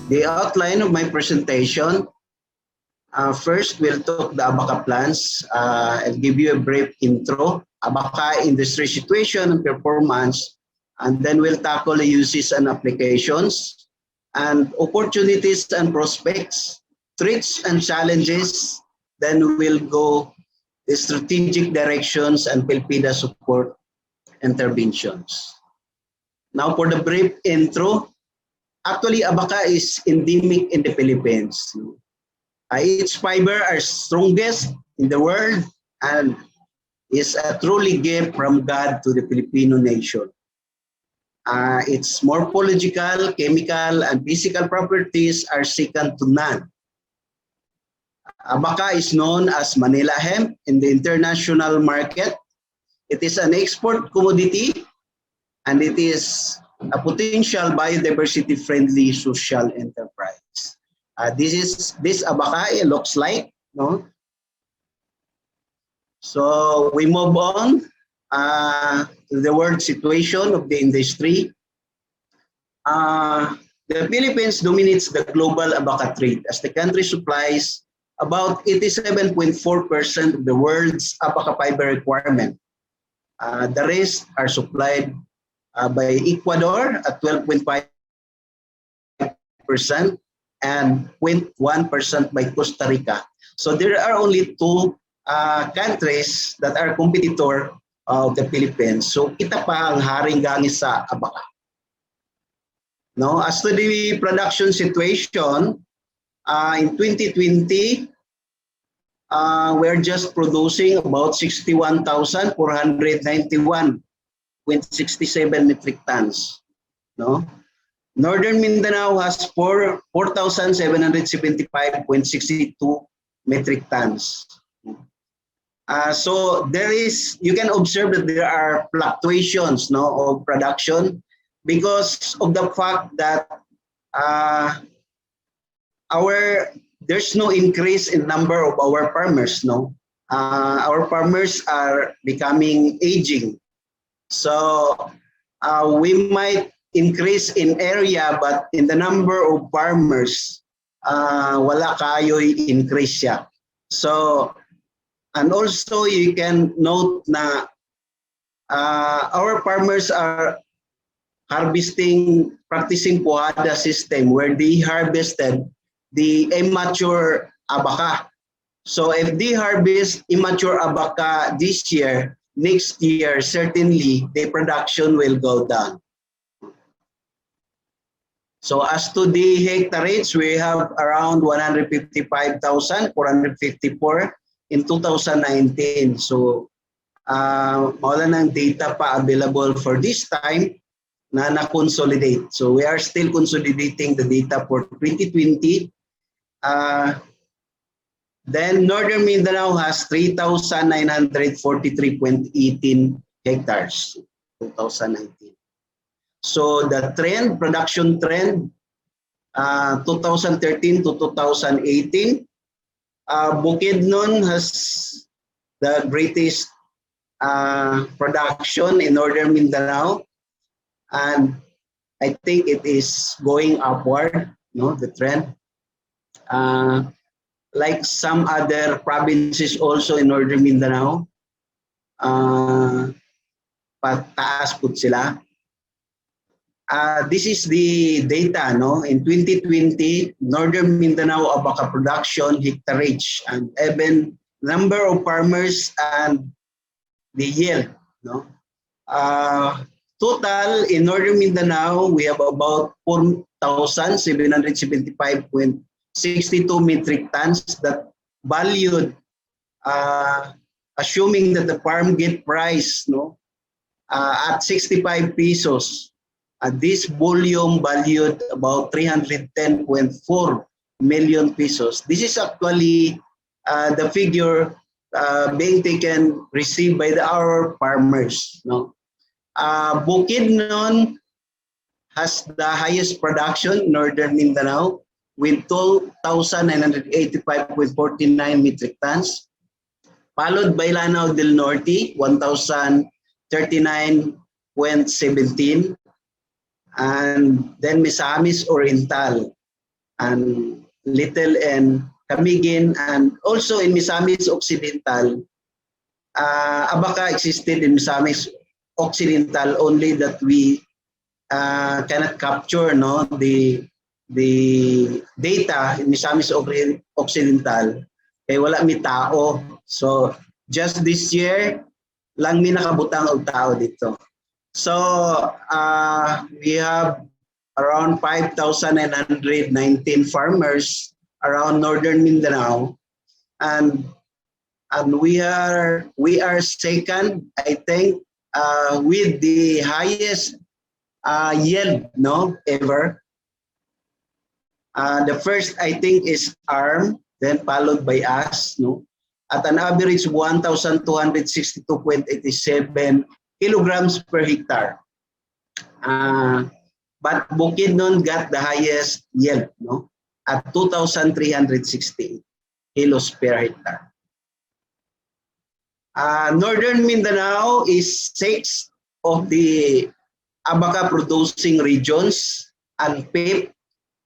The outline of my presentation. First, we'll talk the Abaca plans. I'll give you a brief intro, Abaca industry situation and performance, and then we'll tackle the uses and applications, and opportunities and prospects, threats and challenges. Then we'll go the strategic directions and PhilPida support interventions. Now for the brief intro, actually Abaca is endemic in the Philippines. Its fiber are strongest in the world and is a truly gift from God to the Filipino nation. Its morphological, chemical, and physical properties are second to none. Abaca is known as Manila hemp in the international market. It is an export commodity and it is a potential biodiversity-friendly social enterprise. This Abaca looks like, no? So we move on to the world situation of the industry. The Philippines dominates the global Abaca trade as the country supplies about 87.4% of the world's Abaca fiber requirement. The rest are supplied by Ecuador at 12.5% and 0.1% by Costa Rica. So there are only two countries that are competitor of the Philippines. So kita pa ang haring gangis sa Abaca. No, as to the production situation, in 2020, we're just producing about 61,491.67 metric tons. No? Northern Mindanao has 4,775.62 metric tons. So there is, you can observe that there are fluctuations, no, of production because of the fact that there's no increase in number of our farmers. No, our farmers are becoming aging, so we might increase in area, but in the number of farmers, wala kayo'y increase siya. So, and also you can note na our farmers are practicing puhada system where they harvested the immature Abaca. So if they harvest immature Abaca this year, next year, certainly the production will go down. So as to the hectareage, we have around 155,454 in 2019. So wala ng data pa available for this time na consolidate. So we are still consolidating the data for 2020. Then Northern Mindanao has 3,943.18 hectares 2019. So the trend, production trend, 2013 to 2018, Bukidnon has the greatest production in Northern Mindanao, and I think it is going upward, no, the trend. Like some other provinces also in Northern Mindanao, pataas po sila. This is the data, no? In 2020, Northern Mindanao Abaca production hectareage and even number of farmers and the yield, no? Total in Northern Mindanao, we have about 4,775.62 metric tons that valued, assuming that the farm gate price, no, at 65 pesos. This volume valued about 310.4 million pesos. This is actually the figure being received by our farmers. No? Bukidnon has the highest production in Northern Mindanao with 12,985.49 metric tons, followed by Lanao del Norte, 1,039.17, and then Misamis Oriental and Little and Camiguin, and also in Misamis Occidental. Abaca existed in Misamis Occidental, only that we cannot capture the data in Misamis Occidental kay wala mi tao. So just this year lang mi nakabutang og tao dito. So we have around 5,919 farmers around northern Mindanao, and we are second, I think, with the highest yield ever. The first, I think, is ARM, then followed by us, at an average 1,262.87 kilograms per hectare. But Bukidnon got the highest yield, at 2,360 kilos per hectare. Northern Mindanao is 6th of the Abaca producing regions, and PIP,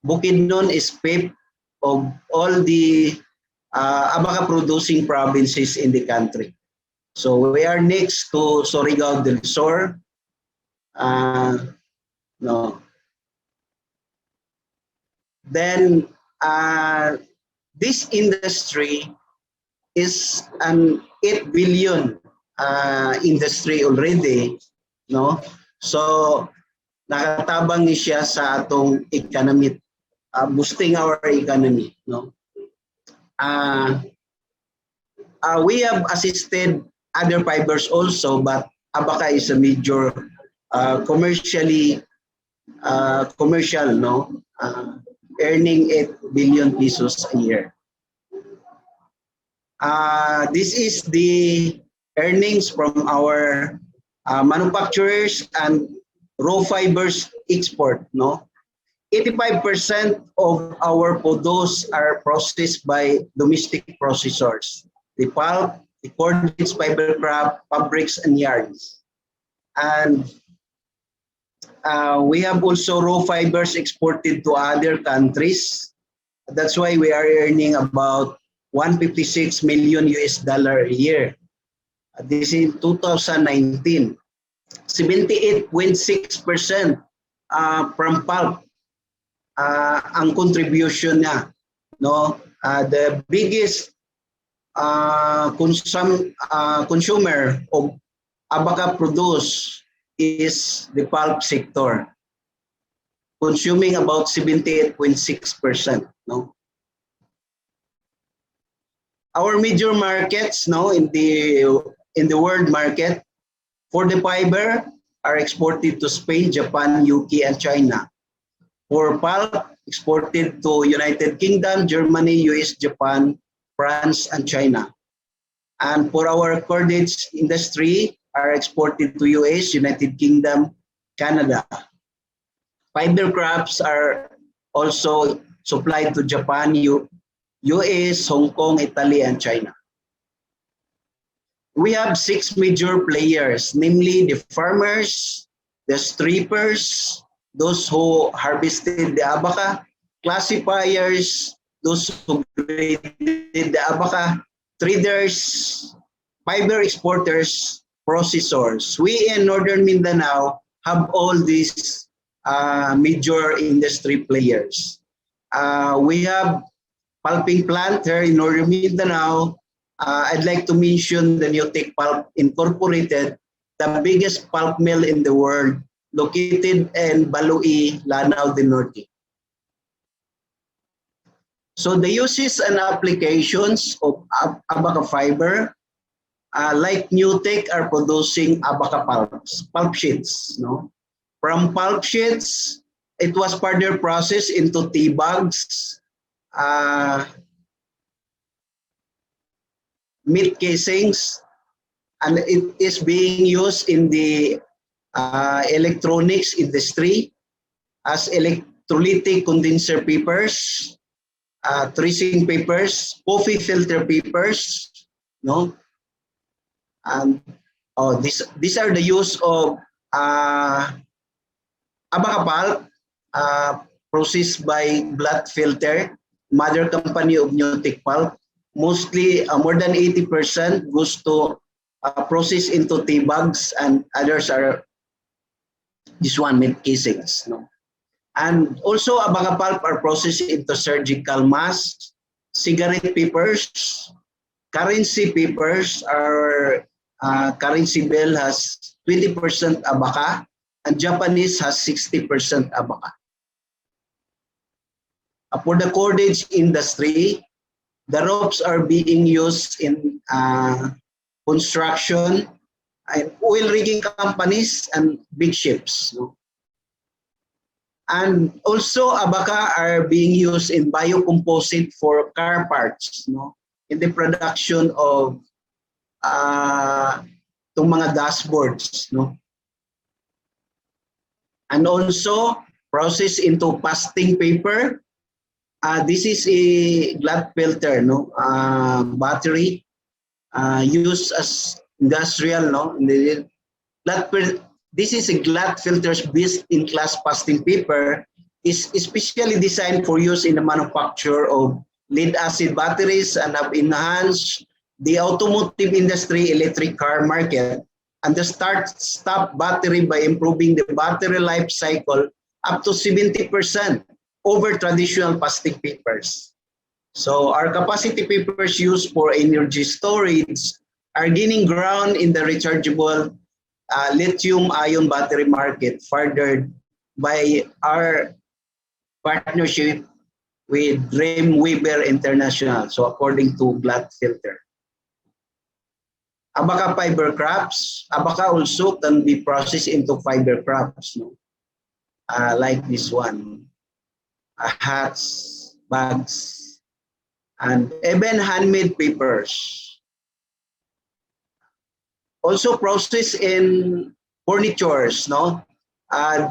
Bukidnon is PIP of all the Abaca producing provinces in the country. So we are next to Surigao del Sur. Then this industry is an 8 billion industry already, so nakatabang ni siya sa atong economy, boosting our economy, we have assisted other fibers also, but Abaca is a major commercial, earning 8 billion pesos a year. This is the earnings from our manufacturers and raw fibers export. 85% of our produce are processed by domestic processors. The pulp, the cordage, fiber craft, fabrics, and yarns. And we have also raw fibers exported to other countries. That's why we are earning about 156 million US dollar a year. This is 2019. 78.6% from pulp ang contribution niya. The biggest consumer of Abaca produce is the pulp sector, consuming about 78.6%. Our major markets in the world market for the fiber are exported to Spain, Japan, UK, and China. For pulp, exported to United Kingdom, Germany, US, Japan, France, and China. And for our cordage industry, are exported to US, United Kingdom, Canada. Fiber crops are also supplied to Japan, US, Hong Kong, Italy, and China. We have 6 major players, namely the farmers, the strippers, those who harvested the Abaca, classifiers, those who graded the Abaca, traders, fiber exporters, processors. We in Northern Mindanao have all these major industry players. We have pulping plant here in Northern Mindanao. I'd like to mention the Newtek Pulp Incorporated, the biggest pulp mill in the world, located in Baloi, Lanao del Norte. So the uses and applications of Abaca fiber, like Newtek, are producing Abaca pulp sheets. From pulp sheets, it was further processed into tea bags, meat casings, and it is being used in the electronics industry as electrolytic condenser papers, tracing papers, coffee filter papers, and these are the use of Abaca pulp. processed by Black Filter, mother company of Newtek Pulp. Mostly, more than 80% goes to process into tea bags, and others are this one with casings. No? And also, Abaca pulp are processed into surgical masks, cigarette papers, currency papers. Our currency bill has 20% Abaca, and Japanese has 60% Abaca. For the cordage industry, the ropes are being used in construction and oil rigging companies and big ships. No? And also, Abaca are being used in biocomposite for car parts, no? In the production of itong mga dashboards. No? And also, process into pasting paper. This is a glass filter, no? Battery used as industrial, no? This is a glass filters based in glass pasting paper, is especially designed for use in the manufacture of lead acid batteries and have enhanced the automotive industry, electric car market, and the start-stop battery by improving the battery life cycle up to 70% over traditional plastic papers. So our capacity papers used for energy storage are gaining ground in the rechargeable lithium-ion battery market, furthered by our partnership with Dreamweaver International, so according to Glass Filter. Abaca fiber crops. Abaca also can be processed into fiber crops, no? Like this one. Hats, bags, and even handmade papers. Also processed in furnitures, no?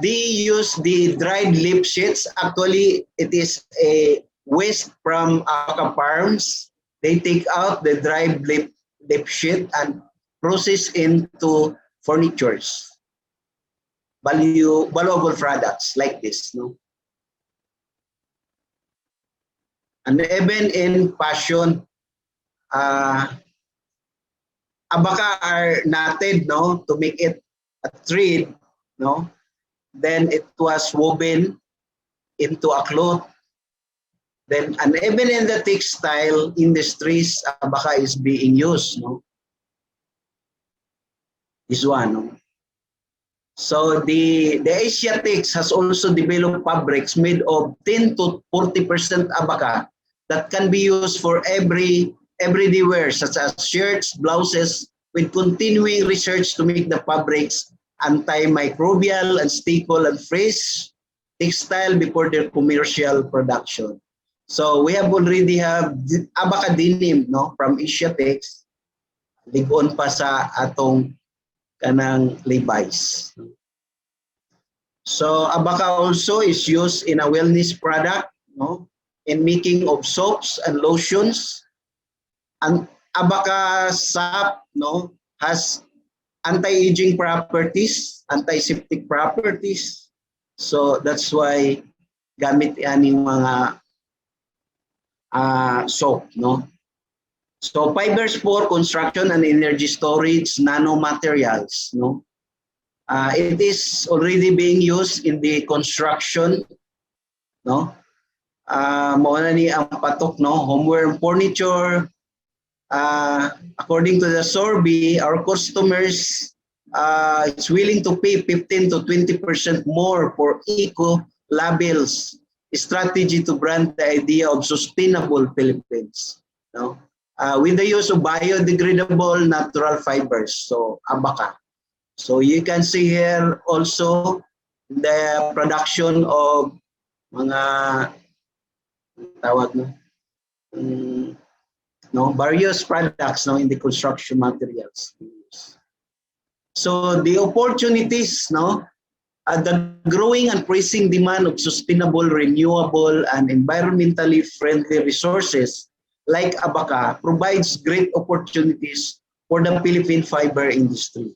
They use the dried leaf sheets. Actually, it is a waste from abaca farms. They take out the dried leaf sheet and process into furnitures. Valuable products like this, no? And even in fashion, abaca are knotted, no, to make it a thread, no. Then it was woven into a cloth. Then, and even in the textile industries, abaca is being used, no. This one, no. So the Asiatics has also developed fabrics made of 10 to 40% abaca that can be used for everyday wear, such as shirts, blouses, with continuing research to make the fabrics antimicrobial and stable and fresh textile before their commercial production. So we have already have abaca denim, no, from Asiatics, ligon pa sa atong kanang Levi's. So abaca also is used in a wellness product, no, in making of soaps and lotions. And abaca sap, no, has anti-aging properties, antiseptic properties. So that's why gamit yan yung mga soap, no. So fibers for construction and energy storage, nanomaterials, no. It is already being used in the construction, no. Mao na ni ang patok, no, homeware and furniture. According to the survey, our customers is willing to pay 15 to 20% more for eco labels strategy to brand the idea of sustainable Philippines, no? With the use of biodegradable natural fibers, so abaca. So you can see here also the production of mga tawag no, various products, no, in the construction materials. So the opportunities, no, the growing and pressing demand of sustainable, renewable, and environmentally friendly resources like abaca provides great opportunities for the Philippine fiber industry.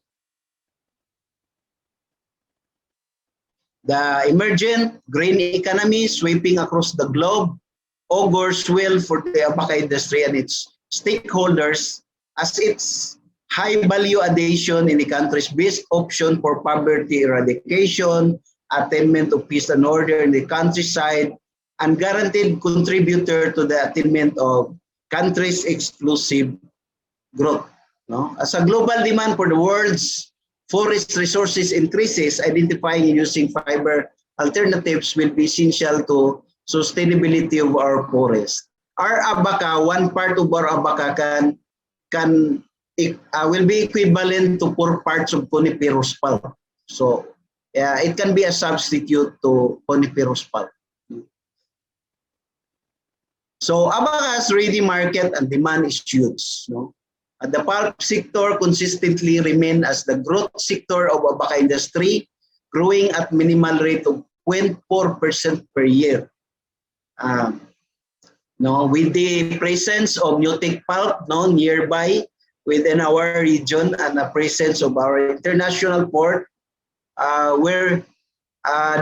The emergent green economy sweeping across the globe augurs well for the Abaca industry and its stakeholders as its high value addition in the country's best option for poverty eradication, attainment of peace and order in the countryside, and guaranteed contributor to the attainment of country's exclusive growth. No? As a global demand for the world's forest resources increases, identifying and using fiber alternatives will be essential to sustainability of our forest. Our Abaca, one part of our Abaca will be equivalent to 4 parts of coniferous pulp. So it can be a substitute to coniferous pulp. So Abaca's ready market and demand is huge. No? The pulp sector consistently remain as the growth sector of Abaca industry, growing at minimal rate of 0.4% per year. No, with the presence of Newtek pulp nearby within our region and the presence of our international port, where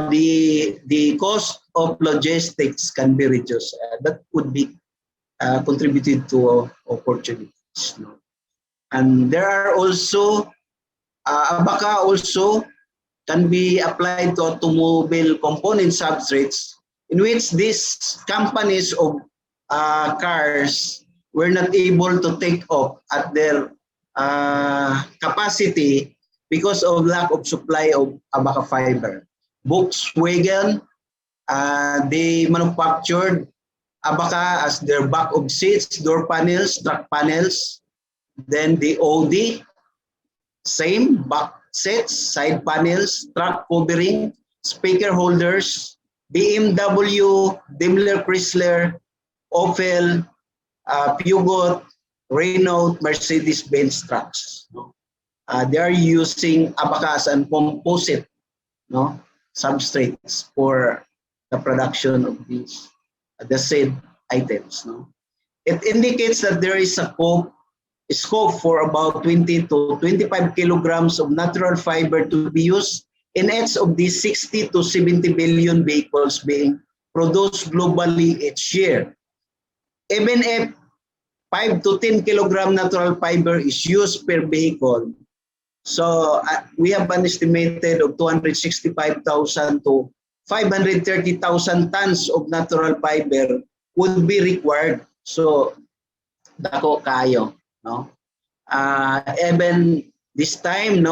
the cost of logistics can be reduced. That would be contributed to opportunities. No? And there are also, Abaca also can be applied to automobile component substrates in which these companies of cars were not able to take off at their capacity because of lack of supply of Abaca fiber. Volkswagen, they manufactured Abaca as their back of seats, door panels, truck panels. Then the Audi, same back sets, side panels, truck covering, speaker holders. BMW, Daimler Chrysler, Opel, Peugeot, Renault, Mercedes-Benz trucks. No? They are using Abaca and composite substrates for the production of these the said items. No? It indicates that there is a scope for about 20 to 25 kilograms of natural fiber to be used in each of the 60 to 70 billion vehicles being produced globally each year. Even if 5 to 10 kilogram natural fiber is used per vehicle, so we have an estimated of 265,000 to 530,000 tons of natural fiber would be required. So, dako kayo. No? Even this time,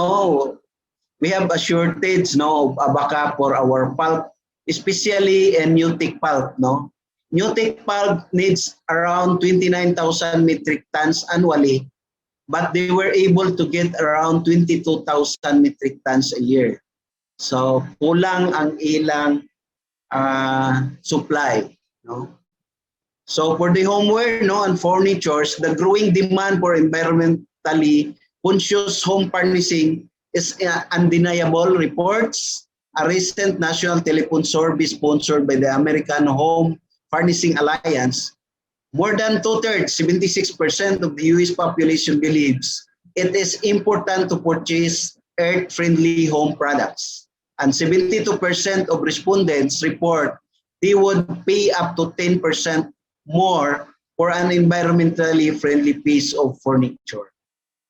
we have a shortage of Abaca for our pulp, especially in Newtek pulp. No? Newtek pulp needs around 29,000 metric tons annually, but they were able to get around 22,000 metric tons a year. So, kulang ang ilang supply. No? So for the homeware and furnitures, the growing demand for environmentally conscious home furnishing is undeniable. Reports a recent national telephone survey sponsored by the American Home Furnishing Alliance, more than 2/3, 76% of the US population believes it is important to purchase earth-friendly home products. And 72% of respondents report they would pay up to 10% more for an environmentally friendly piece of furniture.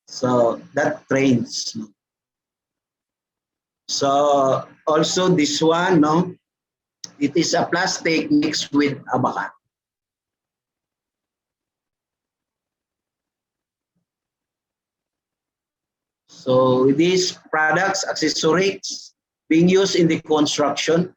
So that trends. So also this one, it is a plastic mixed with Abaca. So these products, accessories being used in the construction.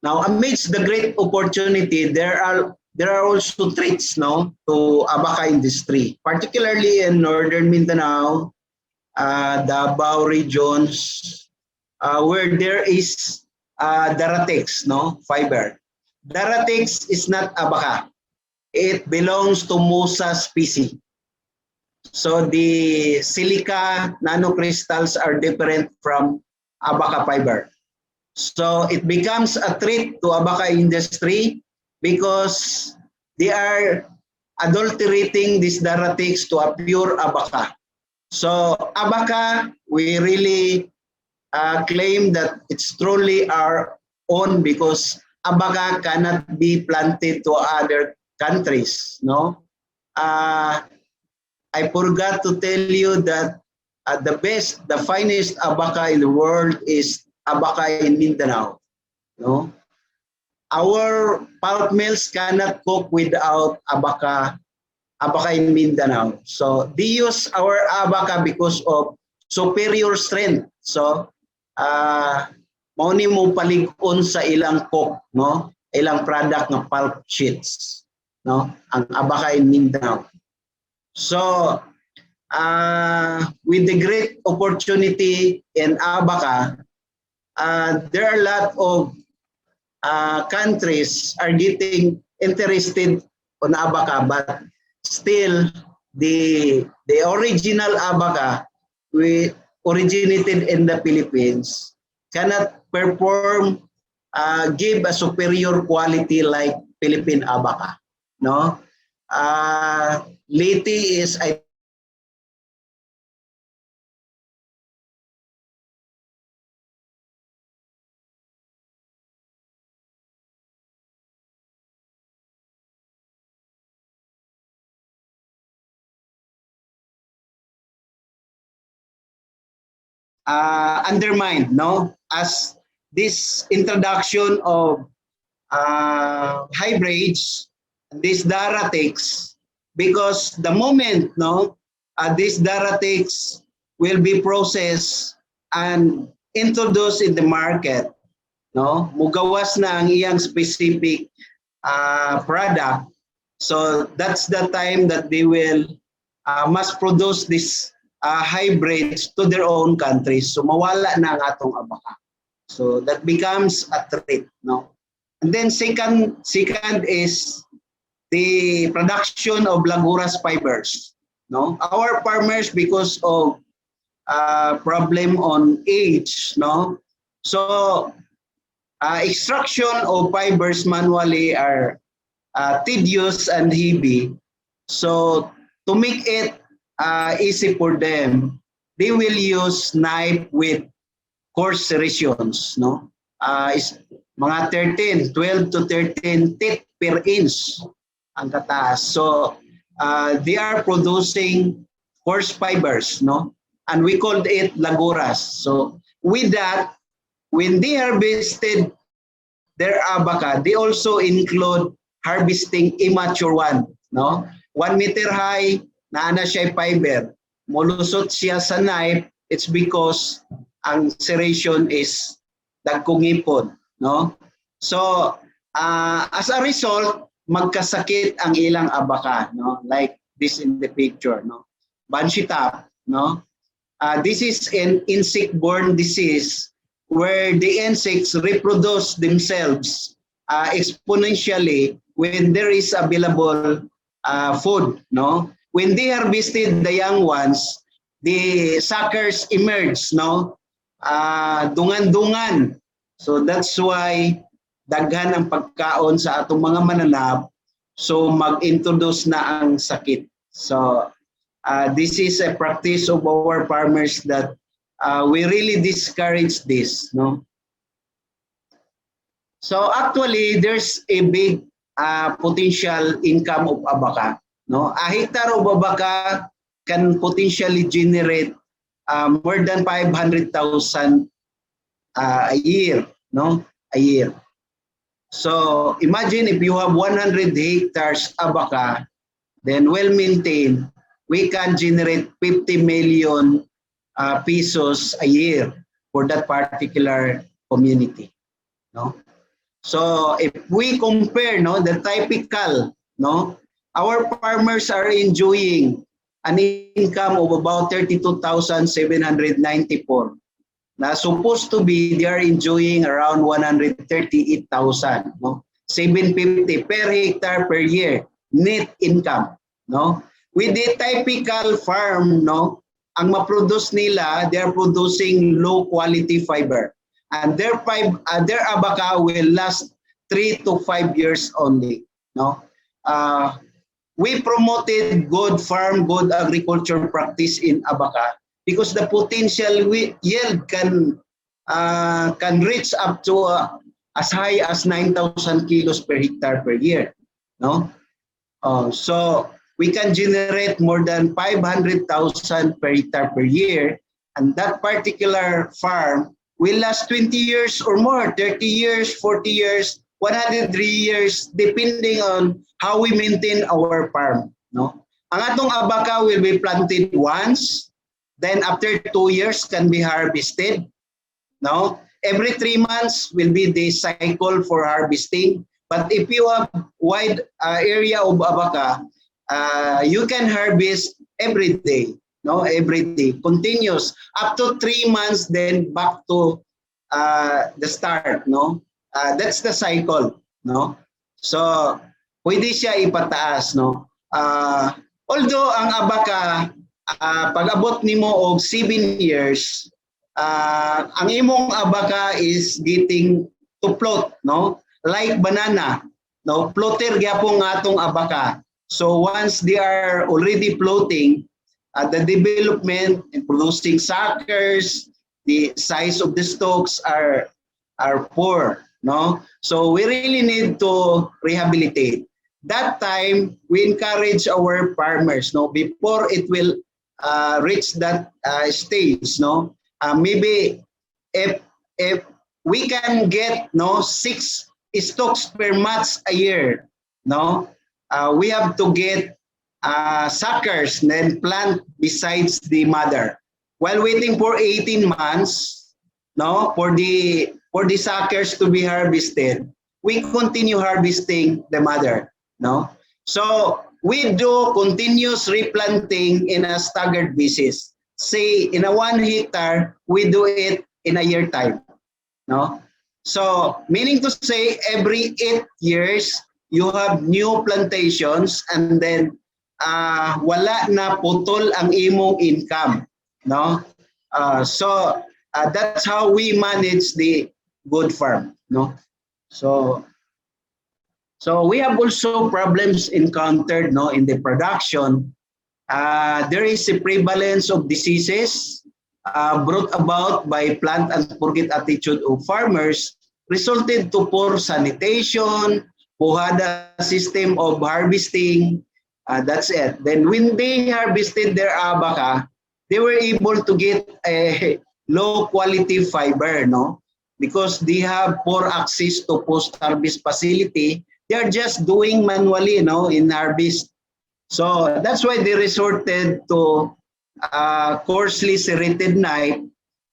Now, amidst the great opportunity, there are also threats to Abaca industry, particularly in northern Mindanao, Davao regions, where there is Daratex, fiber. Daratex is not Abaca. It belongs to Musa species. So the silica nanocrystals are different from Abaca fiber. So it becomes a threat to Abaca industry because they are adulterating this Daratex to a pure Abaca. So Abaca, we really claim that it's truly our own because Abaca cannot be planted to other countries. No, I forgot to tell you that the best, the finest Abaca in the world is Abaca in Mindanao. No, our pulp mills cannot cook without Abaca in Mindanao. So they use our Abaca because of superior strength. So mao ni mo palig-on sa ilang coke, no? Ilang product ng pulp sheets, no? Ang Abaca in Mindanao. So with the great opportunity in Abaca, there are a lot of countries are getting interested on Abaca, but still the original Abaca, we originated in the Philippines, cannot perform, give a superior quality like Philippine Abaca. No, Liti is I undermined, no, as this introduction of hybrids, these daratics, because the moment, no, these daratics will be processed and introduced in the market, no, mugawas na ang iyang specific product. So that's the time that they will mass produce this hybrids to their own countries. So mawala na ang atong Abaca. So that becomes a threat, no? And then second is the production of Laguras fibers. No, our farmers, because of problem on age, no, so extraction of fibers manually are tedious and heavy. So to make it easy for them, they will use knife with coarse serrations, no? Is mga 12 to 13 teeth per inch ang kataas. So they are producing coarse fibers, no? And we called it laguras. So with that, when they harvested their Abaca, they also include harvesting immature one, no? 1 meter high, naana siya fiber. Mulusot siya sa knife, it's because ang serration is dagkungipon, no? So as a result, magkasakit ang ilang Abaca, no? Like this in the picture, no? Banshee top, no? This is an insect-borne disease where the insects reproduce themselves exponentially when there is available food, no? When they harvested the young ones, the suckers emerge, no? Dungan-dungan. So that's why daghan ang pagkaon sa atong mga mananap, so mag-introduce na ang sakit. So this is a practice of our farmers that we really discourage this, no? So actually, there's a big potential income of Abaca, no? A hectare of Abaca can potentially generate more than 500,000 a year, no? A year. So imagine if you have 100 hectares Abaca, then well maintained, we can generate 50 million pesos a year for that particular community, no? So if we compare, no, the typical, no, our farmers are enjoying an income of about 32,794. Na supposed to be they are enjoying around 138,000, no? 750 per hectare per year net income, no? With the typical farm, no, ang ma-produce nila, they are producing low quality fiber. And their Abaca will last 3 to 5 years only, no? we promoted good farm, good agriculture practice in Abaca because the potential yield can reach up to as high as 9,000 kilos per hectare per year. No, so we can generate more than 500,000 per hectare per year, and that particular farm will last 20 years or more, 30 years, 40 years, 103 years, depending on how we maintain our farm. No? Ang atong Abaca will be planted once, then after 2 years can be harvested. No? Every 3 months will be the cycle for harvesting. But if you have wide area of Abaca, you can harvest every day. No, every day, continuous, up to 3 months, then back to the start. No, that's the cycle. No, so pwede siya ipataas. No, although ang Abaca, pag-abot nimo og 7 years, ang imong Abaca is getting to float. No, like banana. No, floater gyapon nga atong Abaca. So once they are already floating, the development in producing suckers, the size of the stalks are poor. No, so we really need to rehabilitate. That time we encourage our farmers. No, before it will reach that stage. No, maybe if we can get 6 stalks per month a year. No, we have to get suckers and then plant besides the mother. While waiting for 18 months, no, for the suckers to be harvested, we continue harvesting the mother. No, so we do continuous replanting in a staggered basis. Say in a 1 hectare, we do it in a year time. No, so meaning to say every 8 years you have new plantations, and then wala na putol ang imong income. No, so that's how we manage the good farm. No, so we have also problems encountered. No, in the production. There is a prevalence of diseases brought about by plant and forget attitude of farmers, resulted to poor sanitation, puhada system of harvesting. That's it. Then when they harvested their Abaca, they were able to get a low quality fiber, no? Because they have poor access to post-harvest facility. They are just doing manually, no, in harvest. So that's why they resorted to coarsely serrated knife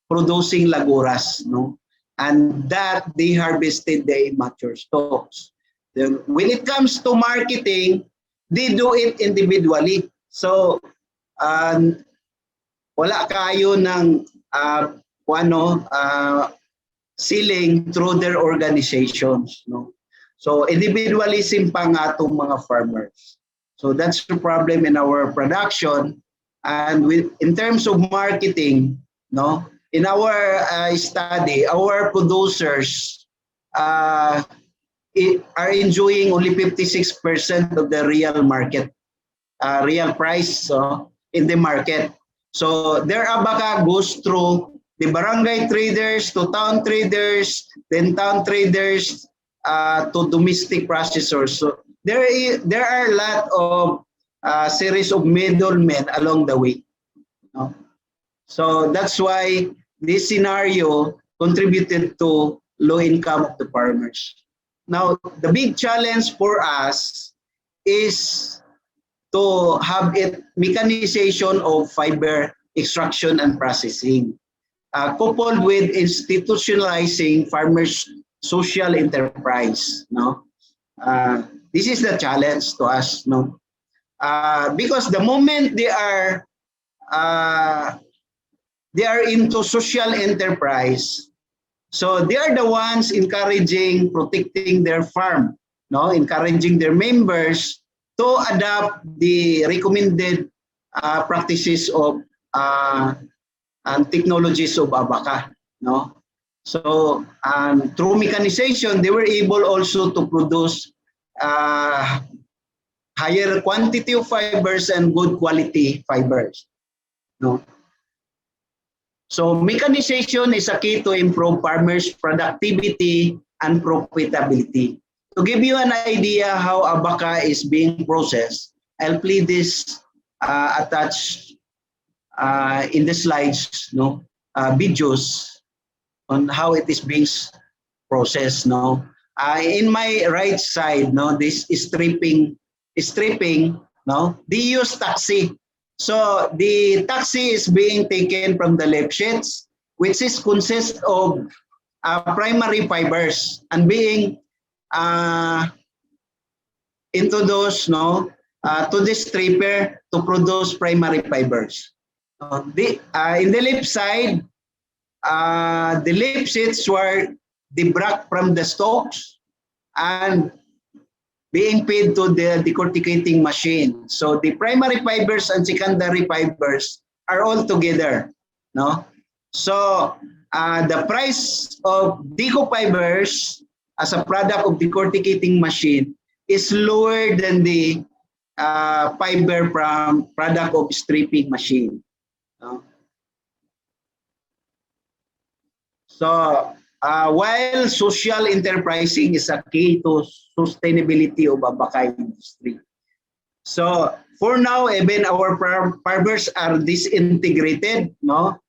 producing laguras, no? And that they harvested the immature stalks. Then when it comes to marketing, they do it individually. So wala kayo ng selling through their organizations, no? So individualism pa nga itong mga farmers. So that's the problem in our production. And in terms of marketing, no, in our study, our producers are enjoying only 56% of the real market, real price in the market. So their Abaca goes through the barangay traders to town traders, then town traders to domestic processors. So there are a lot of series of middlemen along the way. No? So that's why this scenario contributed to low income of the farmers. Now, the big challenge for us is to have a mechanization of fiber extraction and processing, coupled with institutionalizing farmers' social enterprise. No, this is the challenge to us. No, because the moment they are into social enterprise, so they are the ones encouraging, protecting their farm, no, encouraging their members to adopt the recommended practices of and technologies of Abaca, no. So through mechanization, they were able also to produce higher quantity of fibers and good quality fibers. No? So mechanization is a key to improve farmers' productivity and profitability. To give you an idea how abaca is being processed, I'll play this attached in the slides, no, videos on how it is being processed. No, in my right side, no, this is stripping. No, they use taxi. So the taxi is being taken from the leaf sheets, which is consist of primary fibers and being into those, no, to the stripper to produce primary fibers. In the leaf side, the leaf sheets were debracked from the stalks and being fed to the decorticating machine. So the primary fibers and secondary fibers are all together. No? So the price of deco fibers as a product of decorticating machine is lower than the fiber from product of stripping machine. No? So while social enterprising is a key to sustainability of abaca industry. So for now, even our farmers are disintegrated, no?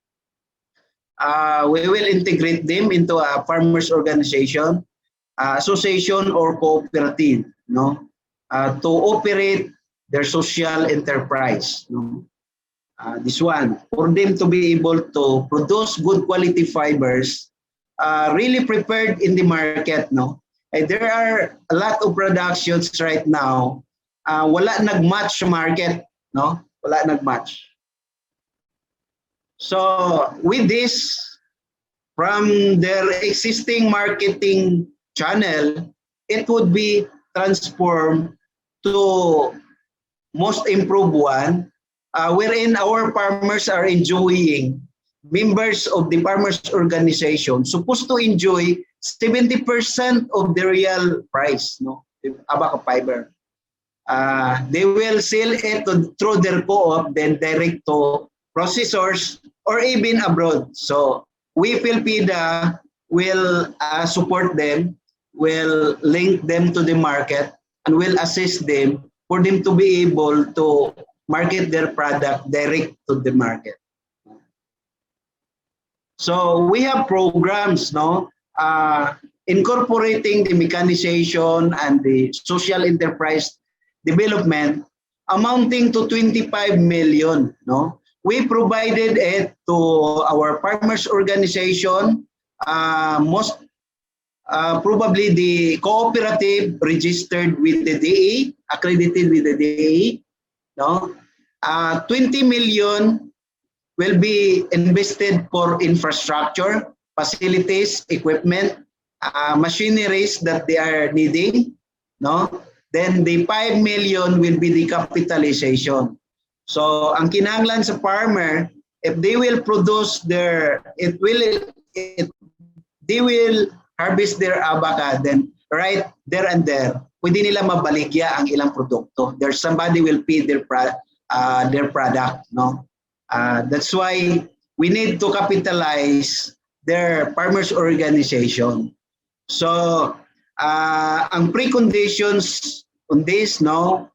We will integrate them into a farmers organization, association or cooperative, no? To operate their social enterprise. No? This one, for them to be able to produce good quality fibers, really prepared in the market. No? There are a lot of productions right now, wala nag-match market. No? Wala nag-match. So with this, from their existing marketing channel, it would be transformed to most improved one, wherein our farmers are enjoying, members of the farmers organization supposed to enjoy 70% of the real price, no, the abaca fiber. They will sell it through their co-op, then direct to processors or even abroad. So we Philippine will support them, will link them to the market, and will assist them for them to be able to market their product direct to the market. So we have programs, no, incorporating the mechanization and the social enterprise development amounting to 25 million. No, we provided it to our farmers organization, most probably the cooperative registered with the DA, accredited with the DA. No, 20 million will be invested for infrastructure, facilities, equipment, machineries that they are needing. No, then the 5 million will be the capitalization. So ang kinahanglan sa farmer, if they will produce their, they will harvest their abaca, then right there and there, pwede nila mabaligya ang ilang produkto. There's somebody will feed their product, no? That's why we need to capitalize their farmers organization. So ang preconditions on this, no,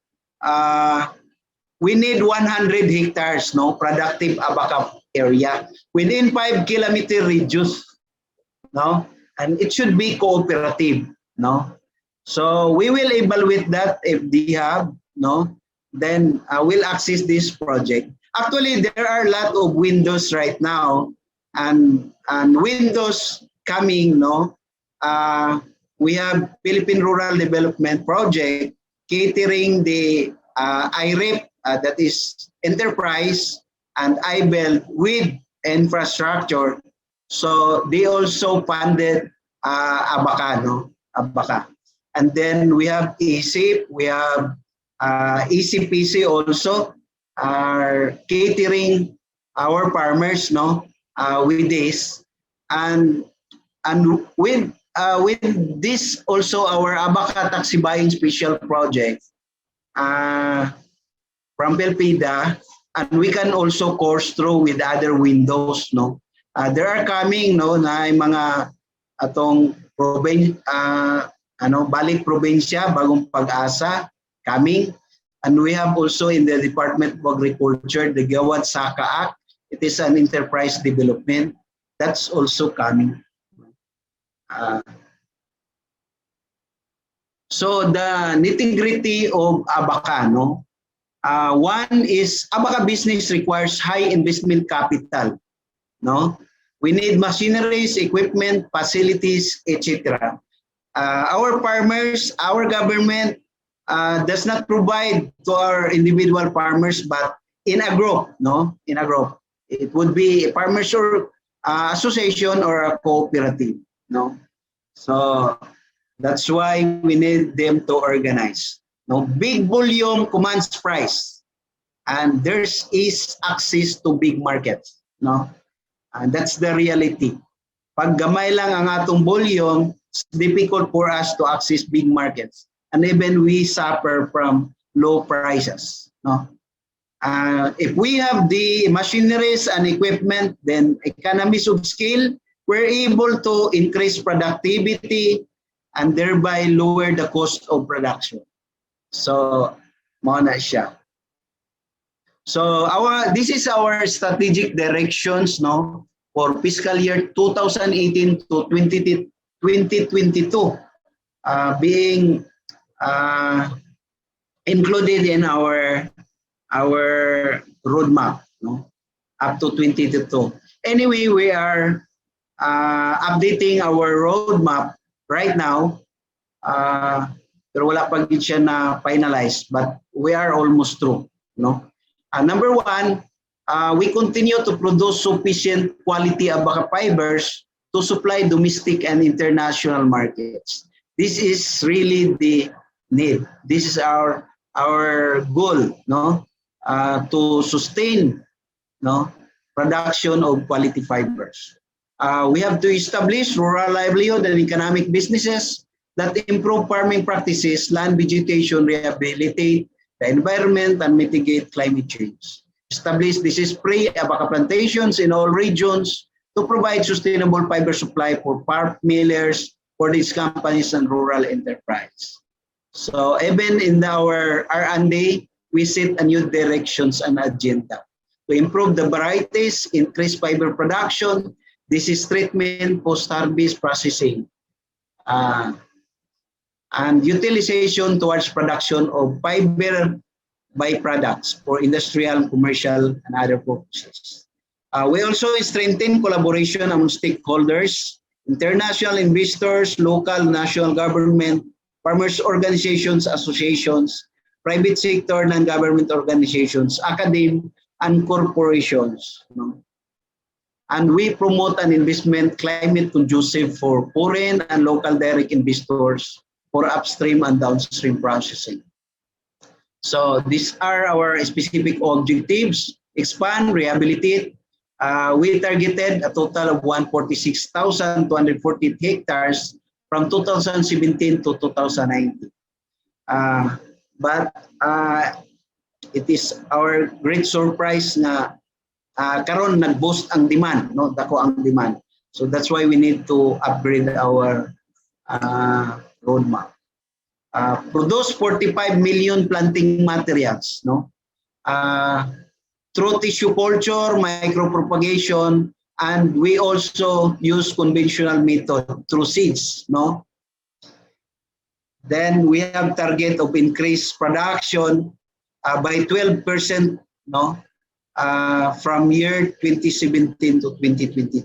we need 100 hectares, no, productive abaca area within 5 kilometer radius, no, and it should be cooperative, no. So we will evaluate that if they have, no, then we'll access this project. Actually, there are a lot of windows right now, and windows coming, no. We have Philippine Rural Development Project catering the IREP, that is enterprise, and IBEL with infrastructure. So they also funded Abaca, no, Abaca. And then we have ECIP, we have ECPC also are catering our farmers, no, with this, and with this also our Abaca taxi buying special project from Pelpida, and we can also course through with other windows, no. There are coming, no, na mga atong balik probinsya, bagong pag-asa coming, and we have also in the Department of Agriculture the Gawad Saka Act. It is an enterprise development that's also coming. So the nitty-gritty of Abaca, no? One is Abaca business requires high investment capital, no? We need machineries, equipment, facilities, etc. Our farmers, our government does not provide to our individual farmers, but in a group, no? In a group, it would be a farmers or association or a cooperative, no? So that's why we need them to organize. No, big volume commands price, and there's is access to big markets, no? And that's the reality. Pag gamay lang ang atong volume, it's difficult for us to access big markets, and even we suffer from low prices, no? If we have the machineries and equipment, then economies of scale, we're able to increase productivity and thereby lower the cost of production. So, mao na siya. So, this is our strategic directions, no, for fiscal year 2018 to 2022, being included in our roadmap, no, up to 2022. Anyway, we are updating our roadmap right now. Pero wala pa gid siya na finalized, but we are almost through, no? Number one, we continue to produce sufficient quality Abaca fibers to supply domestic and international markets. This is really the need. This is our goal, no? To sustain, no, production of quality fibers. We have to establish rural livelihood and economic businesses that improve farming practices, land vegetation, rehabilitate the environment, and mitigate climate change. Establish disease-free Abaca plantations in all regions to provide sustainable fiber supply for pulp millers, for these companies and rural enterprise. So even in our R&D, we set a new directions and agenda to improve the varieties, increase fiber production, disease treatment, post-harvest processing, and utilization towards production of fiber byproducts for industrial, commercial, and other purposes. We also strengthen collaboration among stakeholders, international investors, local, national government, farmers organizations, associations, private sector, non-government organizations, academia, and corporations. No? And we promote an investment climate conducive for foreign and local direct investors for upstream and downstream processing. So these are our specific objectives: expand, rehabilitate. We targeted a total of 146,240 hectares from 2017 to 2019. But it is our great surprise na karon nag-boost ang demand, no? Dako ang demand. So that's why we need to upgrade our roadmap. Produce 45 million planting materials, no? Through tissue culture, micropropagation, and we also use conventional method through seeds, no? Then we have target of increased production by 12%, no? From year 2017 to 2022.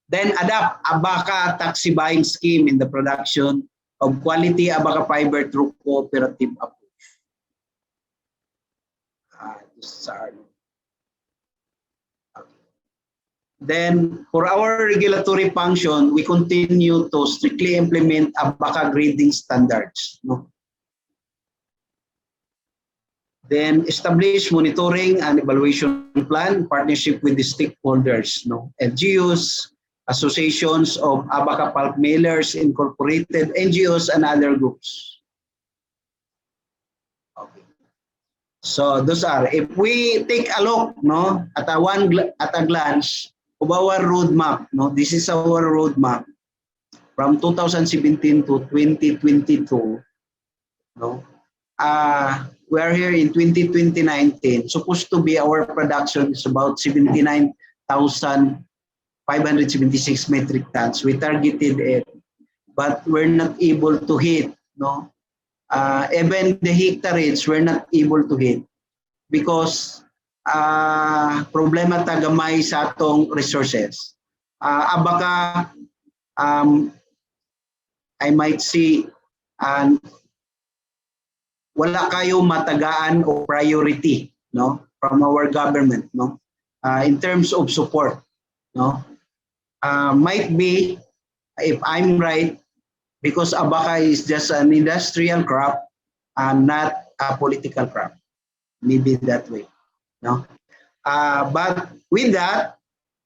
Then adapt Abaca taxi buying scheme in the production of quality Abaca fiber through cooperative approach. Then for our regulatory function, we continue to strictly implement Abaca grading standards, no? Then establish monitoring and evaluation plan, partnership with the stakeholders, no? LGUs, associations of Abaca pulp millers, incorporated NGOs, and other groups. So those are, if we take a look, no, at a glance of our roadmap, no, this is our roadmap from 2017 to 2022, no. We are here in 2019. Supposed to be our production is about 79,576 metric tons. We targeted it, but we're not able to hit, no. Even the hectareage we're not able to hit because problema tagamay sa atong resources. Abaca, I might see, wala kayo matagaan o priority, no, from our government, no, in terms of support, no. Might be, if I'm right, because Abaca is just an industrial crop and not a political crop. Maybe that way, no. But with that,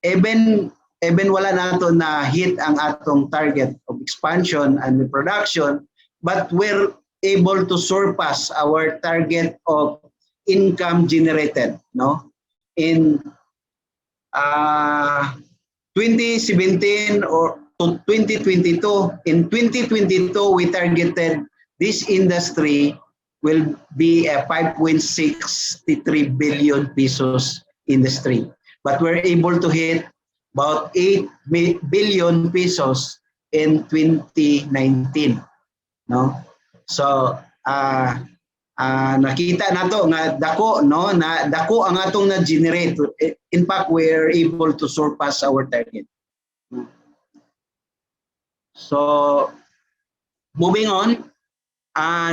even wala nato na hit ang atong target of expansion and production, but we're able to surpass our target of income generated, no, in 2017 or to 2022. In 2022, we targeted this industry will be a 5.63 billion pesos industry, but we're able to hit about 8 billion pesos in 2019, no. So nakita nato nga dako, no, na dako ang atong na generate. In fact, we're able to surpass our target. So moving on,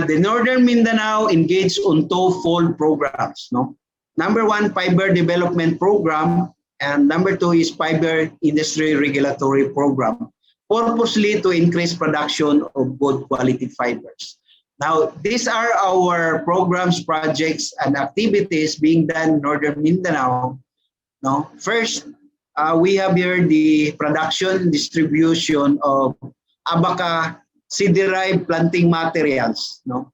the Northern Mindanao engaged on two-fold programs, no. Number one, fiber development program, and number two is fiber industry regulatory program, purposely to increase production of good quality fibers. Now, these are our programs, projects, and activities being done in Northern Mindanao. No? First, we have here the production distribution of Abaca seed-derived planting materials. No?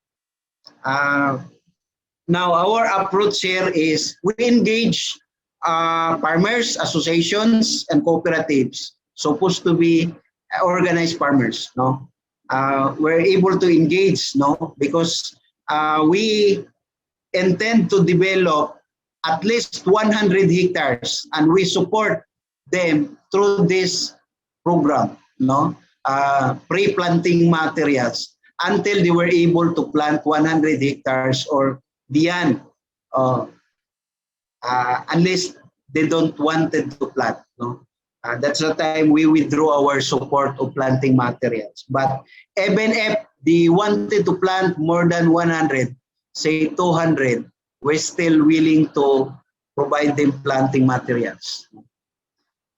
Now, our approach here is we engage farmers, associations, and cooperatives, supposed to be organized farmers. No? We're able to engage, no, because we intend to develop at least 100 hectares, and we support them through this program, no, pre-planting materials until they were able to plant 100 hectares or beyond, unless they don't wanted to plant, no. That's the time we withdraw our support of planting materials. But even if they wanted to plant more than 100, say 200, we're still willing to provide them planting materials.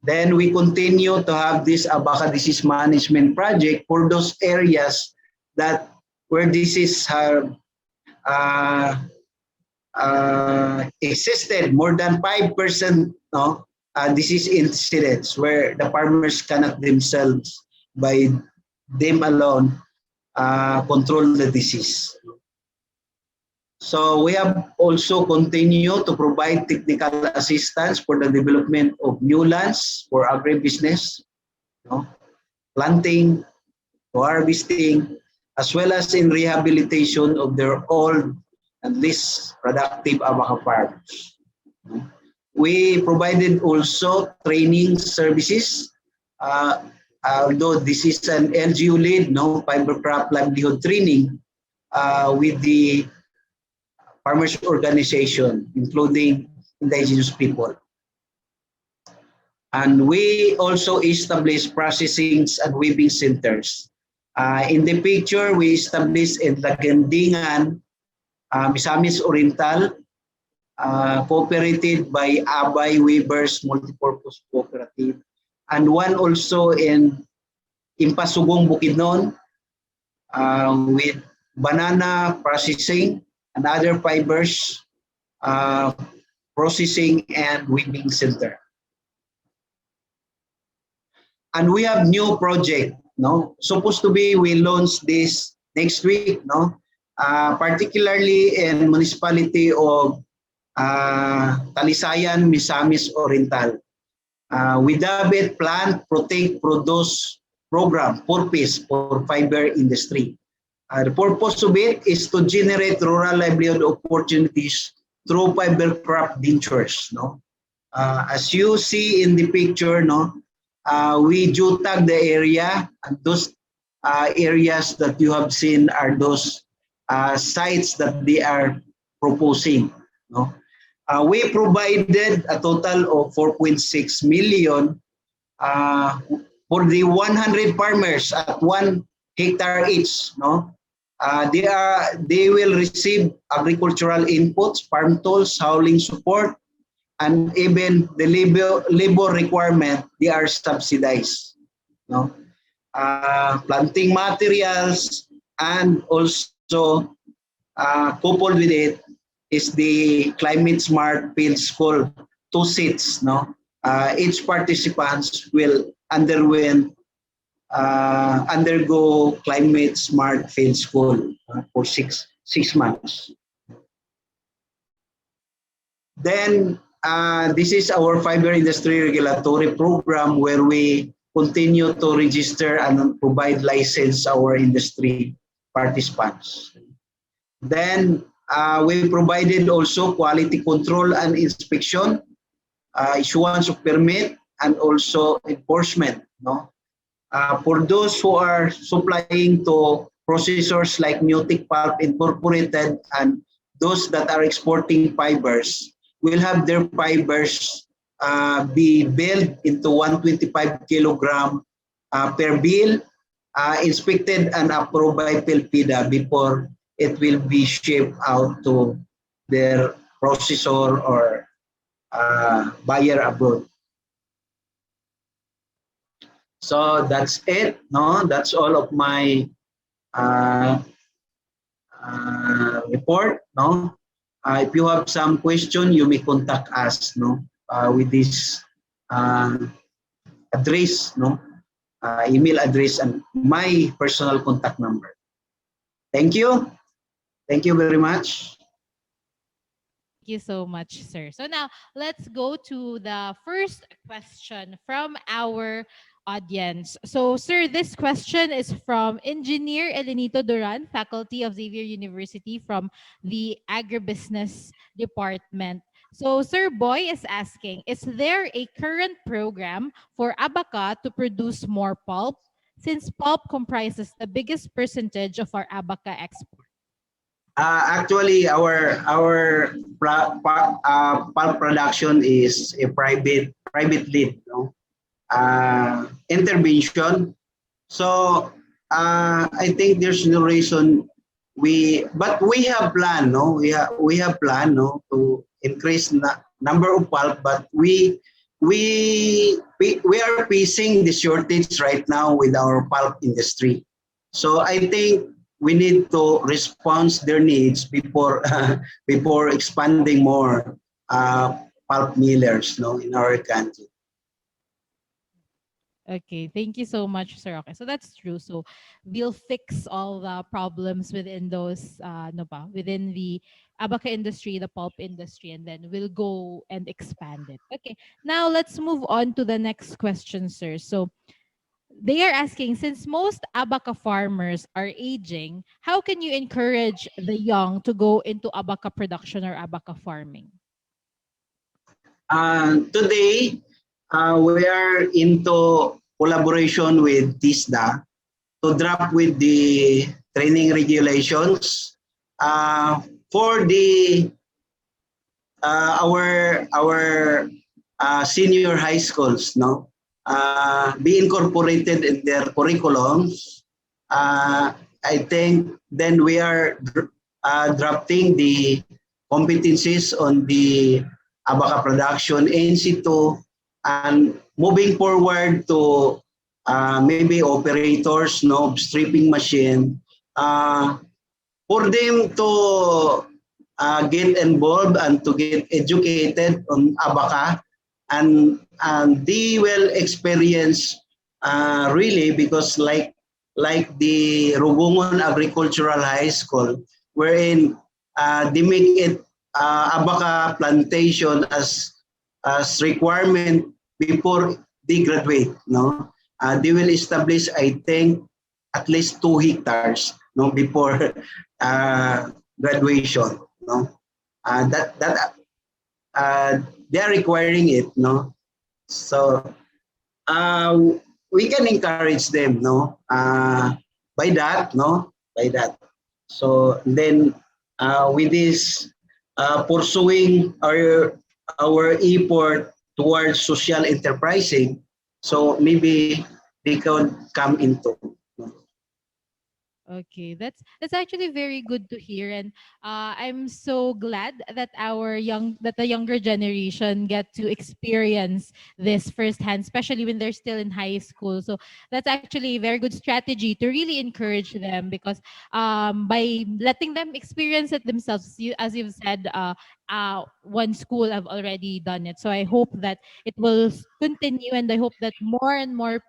Then we continue to have this Abaca disease management project for those areas that where disease have existed more than 5%, no, disease incidents where the farmers cannot themselves by them alone control the disease. So we have also continued to provide technical assistance for the development of new lands for agribusiness, no, planting, harvesting, as well as in rehabilitation of their old and least productive Abaca farms. We provided also training services, although this is an LGU lead, no, fiber crop livelihood training with the farmers organization, including indigenous people. And we also established processing and weaving centers. In the picture, we established in Lagandingan, Misamis Oriental, cooperated by Abay Weavers Multipurpose Cooperative, and one also in Impasugong, Bukidnon, with banana processing and other fibers processing and weaving center. And we have new project, no, supposed to be we launch this next week, no, particularly in municipality of Talisayan, Misamis Oriental. With Dabit Plant Protect Produce Program, purpose for fiber industry. The purpose of it is to generate rural livelihood opportunities through fiber crop ventures. No, as you see in the picture, no, we geotag the area, and those areas that you have seen are those sites that they are proposing. No, we provided a total of 4.6 million for the 100 farmers at 1 hectare each. No, they will receive agricultural inputs, farm tools, hauling support, and even the labor requirement. They are subsidized. No, planting materials, and also coupled with it is the climate smart field school, 2 seats. No, each participants will undergo climate smart field school for six months. Then this is our fiber industry regulatory program, where we continue to register and provide license our industry participants. Then we provided also quality control and inspection, issuance of permit, and also enforcement. No, for those who are supplying to processors like Mutic Pulp Incorporated, and those that are exporting fibers will have their fibers be billed into 125 kilogram per bill, inspected and approved by PILPIDA before it will be shipped out to their processor or buyer abroad. So that's it. No, that's all of my report. No, if you have some question, you may contact us. No, with this address. No, email address and my personal contact number. Thank you. Thank you very much. Thank you so much, sir. So now let's go to the first question from our audience. So, sir, this question is from Engineer Elenito Duran, Faculty of Xavier University from the Agribusiness Department. So, Sir Boy is asking, is there a current program for Abaca to produce more pulp, since pulp comprises the biggest percentage of our Abaca export? Actually, our pulp production is a private lead, no? Intervention. So I think there's no reason but we have plan, no? We have plan, no, to increase number of pulp, but we are facing the shortage right now with our pulp industry. So I think we need to respond their needs before before expanding more pulp millers, no, in our country. Okay, thank you so much, Sir Roque. So that's true. So we'll fix all the problems within those, within the Abaca industry, the pulp industry, and then we'll go and expand it. Okay, now let's move on to the next question, sir. So they are asking, since most Abaca farmers are aging, how can you encourage the young to go into Abaca production or Abaca farming? Today, we are into collaboration with TISDA to draft with the training regulations for the our senior high schools, no, be incorporated in their curriculums. I think then we are drafting the competencies on the Abaca production in situ, and moving forward to maybe operators, no, stripping machine, for them to get involved and to get educated on Abaca, and they will experience really, because like the Rugungon Agricultural High School, wherein they make it Abaca plantation as requirement before they graduate. No, they will establish, I think, at least 2 hectares, no, before graduation. No, that they are requiring it. No, so uh, we can encourage them. No, by that. No, by that. So then, with this pursuing our effort towards social enterprising, so maybe they could come into. Okay, that's actually very good to hear, and I'm so glad that the younger generation get to experience this firsthand, especially when they're still in high school. So that's actually a very good strategy to really encourage them, because by letting them experience it themselves, as you've said, one school have already done it. So I hope that it will continue, and I hope that more and more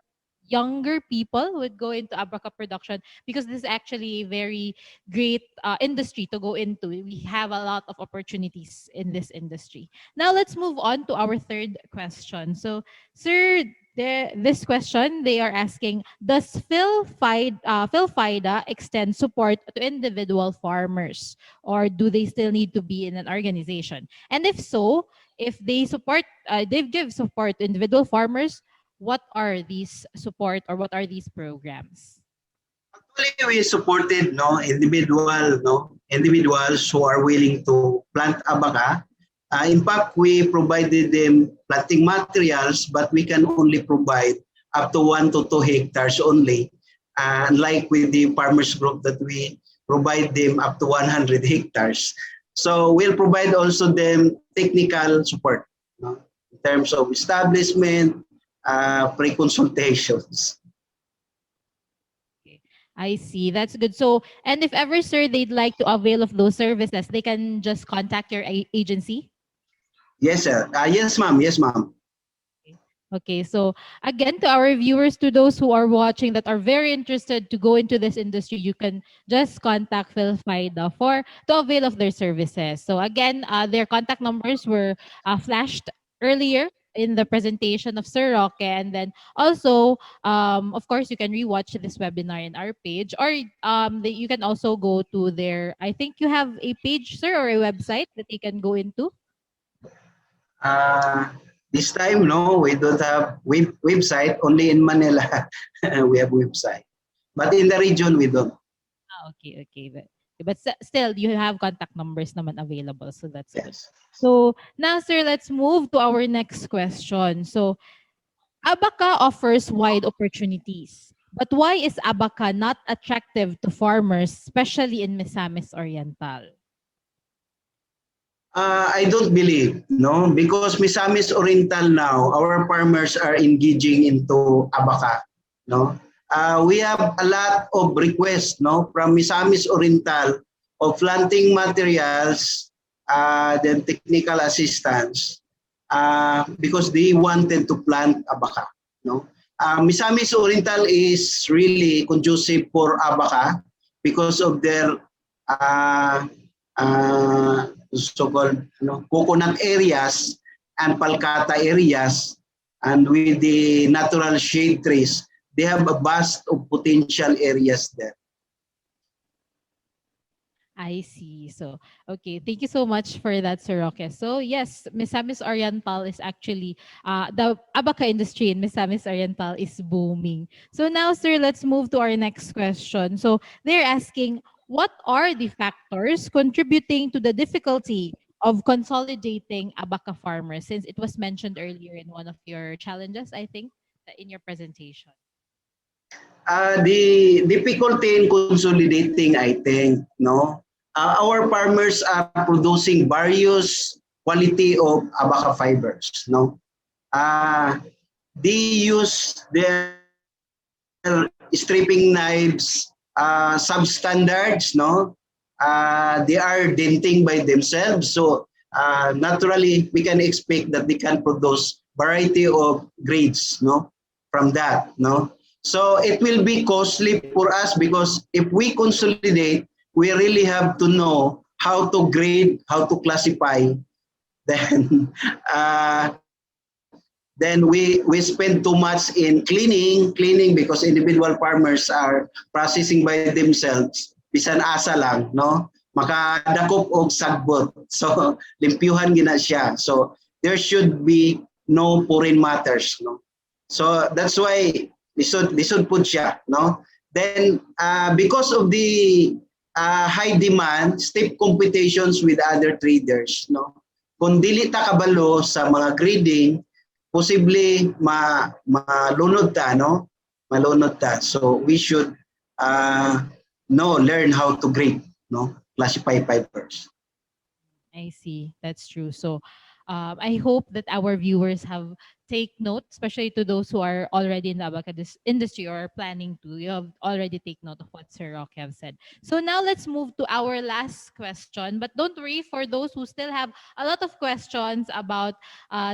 younger people would go into Abaca production, because this is actually a very great industry to go into. We have a lot of opportunities in this industry. Now let's move on to our third question. So, sir, this question they are asking: does PhilFIDA extend support to individual farmers, or do they still need to be in an organization? And if so, if they give support to individual farmers, what are these support, or what are these programs? Actually, we supported individuals who are willing to plant abaca. In fact, we provided them planting materials, but we can only provide up to 1 to 2 hectares only. Unlike with the farmers group that we provide them up to 100 hectares. So we'll provide also them technical support, in terms of establishment, pre-consultations. Okay. I see. That's good. So, and if ever, sir, they'd like to avail of those services, they can just contact your agency? Yes, sir. Yes, ma'am. Yes, ma'am. Okay, so again, to our viewers, to those who are watching that are very interested to go into this industry, you can just contact PhilFIDA for to avail of their services. So again, their contact numbers were flashed earlier in the presentation of Sir Roque, and then also, of course, you can rewatch this webinar in our page, or you can also go to their. I think you have a page, sir, or a website that you can go into. Uh, this time, no, we don't have website. Only in Manila we have website, but in the region we don't. Okay, okay. But still, you have contact numbers naman available, so that's good. Yes. So now, sir, let's move to our next question. So, Abaca offers wide opportunities, but why is Abaca not attractive to farmers, especially in Misamis Oriental? I don't believe, no, because Misamis Oriental now, our farmers are engaging into abaca, no. We have a lot of requests, no, from Misamis Oriental of planting materials, then technical assistance, because they wanted to plant abaca, no. Misamis Oriental is really conducive for abaca because of their uh, uh, so-called coconut areas and palkata areas, and with the natural shade trees, they have a vast of potential areas there. I see. So, okay. Thank you so much for that, Sir Roque. So, yes, Misamis Oriental is actually, the abaca industry in Misamis Oriental is booming. So now, sir, let's move to our next question. So, they're asking, what are the factors contributing to the difficulty of consolidating abaca farmers? Since it was mentioned earlier in one of your challenges, I think, in your presentation. The difficulty in consolidating, I think, no, our farmers are producing various quality of abaca fibers, no. Uh, they use their stripping knives substandards, no. They are denting by themselves, so naturally we can expect that they can produce variety of grades, no, from that, no. So it will be costly for us because if we consolidate, we really have to know how to grade, how to classify. Then we spend too much in cleaning because individual farmers are processing by themselves. Bisan asa lang, no? Makadakop og sagbot. So limpyuhan gina siya. So there should be no foreign matters, no? So that's why lisod pud siya, no? Then because of the high demand, stiff competitions with other traders, no? Kung dili ta kabalo sa mga grading, posible malunod ta, no? Malunod ta. So we should learn how to grade, no? Classify fibers. I see. That's true. So I hope that our viewers have take note, especially to those who are already in the Abaca industry or are planning to. You have already take note of what Sir Roque have said. So now let's move to our last question. But don't worry, for those who still have a lot of questions about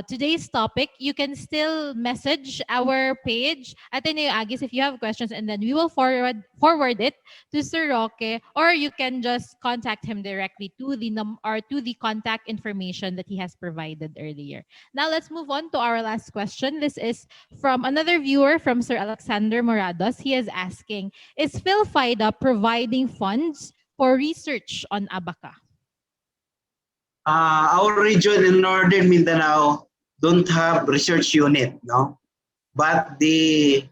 today's topic, you can still message our page Ateneo Agis if you have questions, and then we will forward it to Sir Roque, or you can just contact him directly to the to the contact information that he has provided earlier. Now let's move on to our last question. This is from another viewer, from Sir Alexander Morados. He is asking, is PhilFIDA providing funds for research on Abaca? Our region in Northern Mindanao don't have research unit, no? But the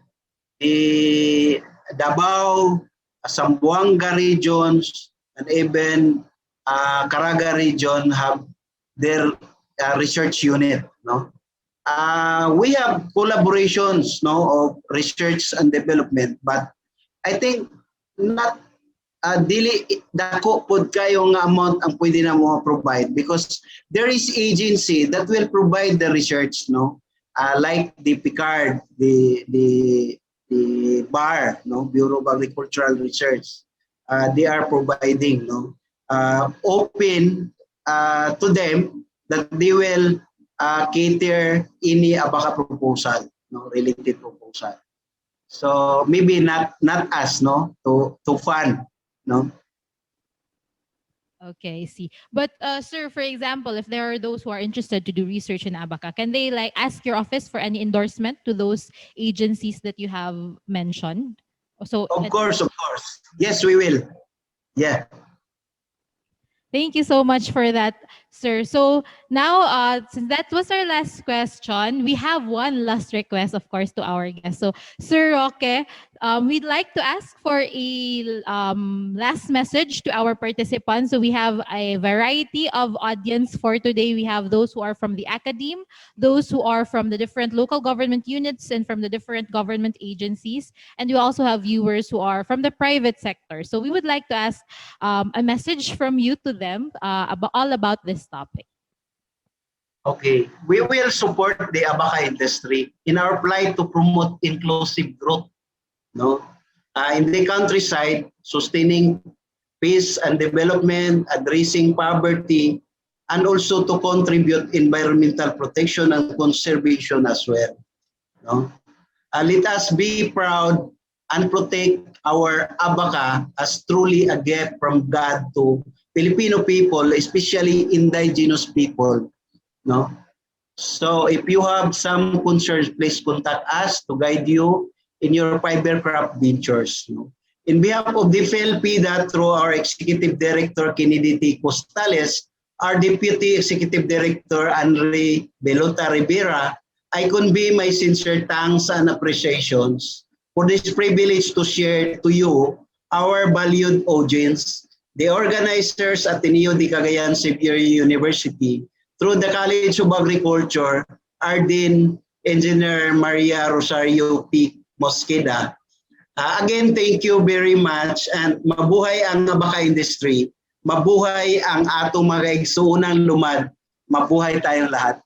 Davao, Zamboanga regions, and even Caraga region have their research unit, no? We have collaborations, no, of research and development, but I think not dili dako pod kayo nga amount ang pwede na mo provide, because there is agency that will provide the research, no? Like the PICARD, the BAR, no, Bureau of Agricultural Research. They are providing, no, open to them that they will cater any Abaca proposal, no, related proposal. So maybe not us, no, to fund, no. Okay, I see. But sir, for example, if there are those who are interested to do research in Abaca, can they like ask your office for any endorsement to those agencies that you have mentioned? So Of course. Yes, we will. Yeah. thank you so much for that, sir. So now, since that was our last question, we have one last request, of course, to our guest. So, Sir Roque, we'd like to ask for a last message to our participants. So we have a variety of audience for today. We have those who are from the academe, those who are from the different local government units and from the different government agencies, and we also have viewers who are from the private sector. So we would like to ask a message from you to them all about this topic. Okay. We will support the Abaca industry in our plight to promote inclusive growth, no? In the countryside, sustaining peace and development, addressing poverty, and also to contribute environmental protection and conservation as well, no? Let us be proud and protect our Abaca as truly a gift from God to Filipino people, especially indigenous people, no? So if you have some concerns, please contact us to guide you in your fiber craft ventures, no? In behalf of the PhilPIDA, through our Executive Director, Kennedy T. Costales, our Deputy Executive Director, Andre Belota Rivera, I convey my sincere thanks and appreciations for this privilege to share to you, our valued audience, the organizers at Ateneo de Cagayan Xavier University, through the College of Agriculture, our Dean, Engineer Maria Rosario P. Mosqueda. Again, thank you very much, and mabuhay ang Abaca industry, mabuhay ang atong mga igsuunang lumad, mabuhay tayong lahat.